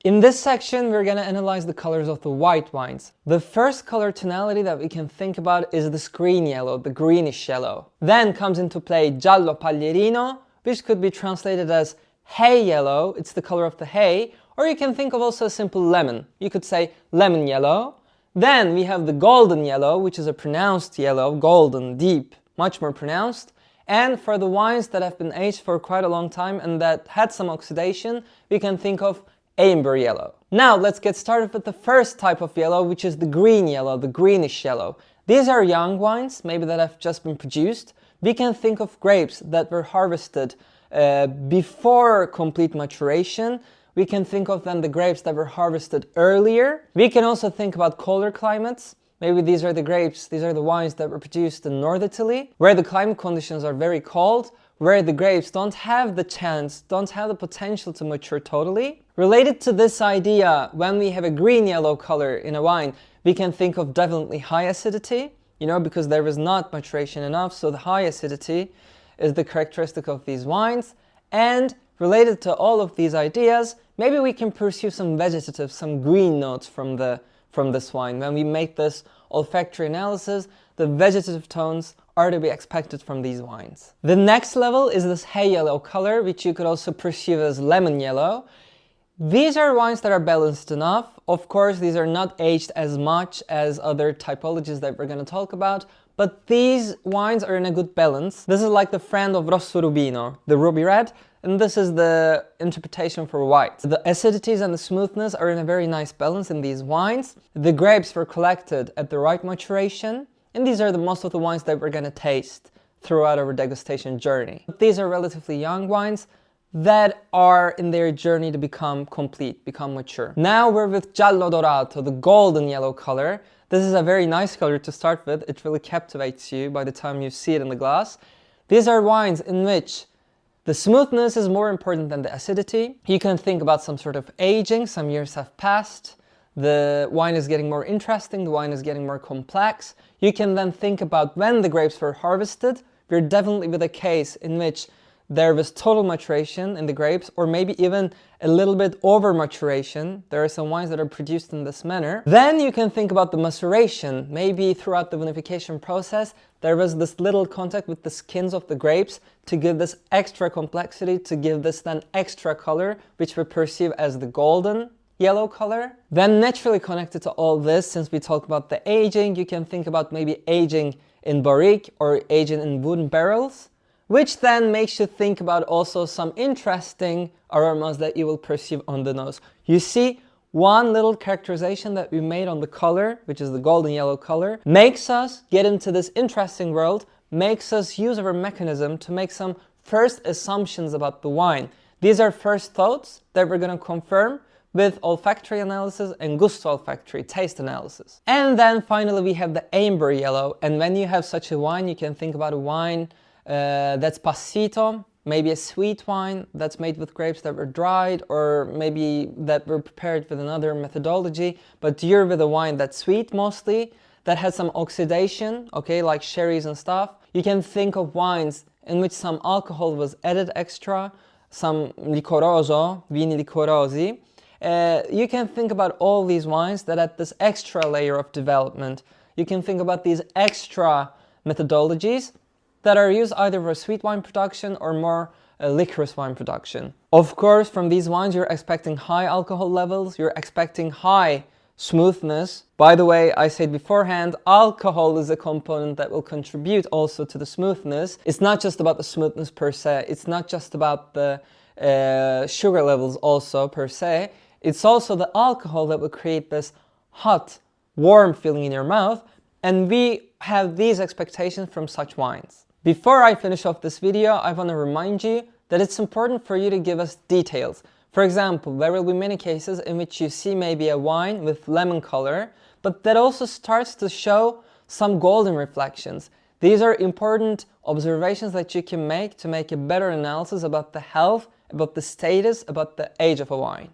In this section, we're going to analyze the colors of the white wines. The first color tonality that we can think about is this green yellow, the greenish yellow. Then comes into play giallo paglierino, which could be translated as hay yellow. It's the color of the hay. Or you can think of also a simple lemon. You could say lemon yellow. Then we have the golden yellow, which is a pronounced yellow, golden, deep, much more pronounced. And for the wines that have been aged for quite a long time and that had some oxidation, we can think of amber yellow. Now let's get started with the first type of yellow, which is the green yellow, the greenish yellow. These are young wines, maybe that have just been produced. We can think of grapes that were harvested before complete maturation. We can think of then the grapes that were harvested earlier. We can also think about colder climates. Maybe these are the grapes, these are the wines that were produced in North Italy, where the climate conditions are very cold, where the grapes don't have the chance, don't have the potential to mature totally. Related to this idea, when we have a green-yellow color in a wine, we can think of definitely high acidity, because there was not maturation enough, so the high acidity is the characteristic of these wines. And related to all of these ideas, maybe we can pursue some vegetative, some green notes from this wine. When we make this olfactory analysis, the vegetative tones are to be expected from these wines. The next level is this hay yellow color, which you could also perceive as lemon yellow. These are wines that are balanced enough. Of course, these are not aged as much as other typologies that we're going to talk about, but these wines are in a good balance. This is like the friend of Rosso Rubino, the ruby red, and this is the interpretation for white. The acidities and the smoothness are in a very nice balance in these wines. The grapes were collected at the right maturation, and these are most of the wines that we're going to taste throughout our degustation journey. These are relatively young wines that are in their journey to become complete, become mature. Now we're with giallo dorato, the golden yellow color. This is a very nice color to start with. It really captivates you by the time you see it in the glass. These are wines in which the smoothness is more important than the acidity. You can think about some sort of aging. Some years have passed. The wine is getting more interesting. The wine is getting more complex. You can then think about when the grapes were harvested. We're definitely with a case in which there was total maturation in the grapes, or maybe even a little bit over maturation. There are some wines that are produced in this manner. Then you can think about the maceration. Maybe throughout the vinification process, there was this little contact with the skins of the grapes to give this extra complexity, to give this then extra color, which we perceive as the golden yellow color. Then naturally connected to all this, since we talked about the aging, you can think about maybe aging in barrique or aging in wooden barrels, which then makes you think about also some interesting aromas that you will perceive on the nose. You see, one little characterization that we made on the color, which is the golden yellow color, makes us get into this interesting world, makes us use our mechanism to make some first assumptions about the wine. These are first thoughts that we're going to confirm with olfactory analysis and gusto olfactory, taste analysis. And then finally we have the amber yellow, and when you have such a wine, you can think about a wine that's passito, maybe a sweet wine that's made with grapes that were dried, or maybe that were prepared with another methodology, but you're with a wine that's sweet mostly, that has some oxidation, okay, like sherries and stuff. You can think of wines in which some alcohol was added extra, some licoroso, vini licorosi. You can think about all these wines that add this extra layer of development. You can think about these extra methodologies that are used either for sweet wine production or more licorice wine production. Of course, from these wines, you're expecting high alcohol levels, you're expecting high smoothness. By the way, I said beforehand, alcohol is a component that will contribute also to the smoothness. It's not just about the smoothness per se, it's not just about the sugar levels also per se, it's also the alcohol that will create this hot, warm feeling in your mouth, and we have these expectations from such wines. Before I finish off this video, I want to remind you that it's important for you to give us details. For example, there will be many cases in which you see maybe a wine with lemon color, but that also starts to show some golden reflections. These are important observations that you can make to make a better analysis about the health, about the status, about the age of a wine.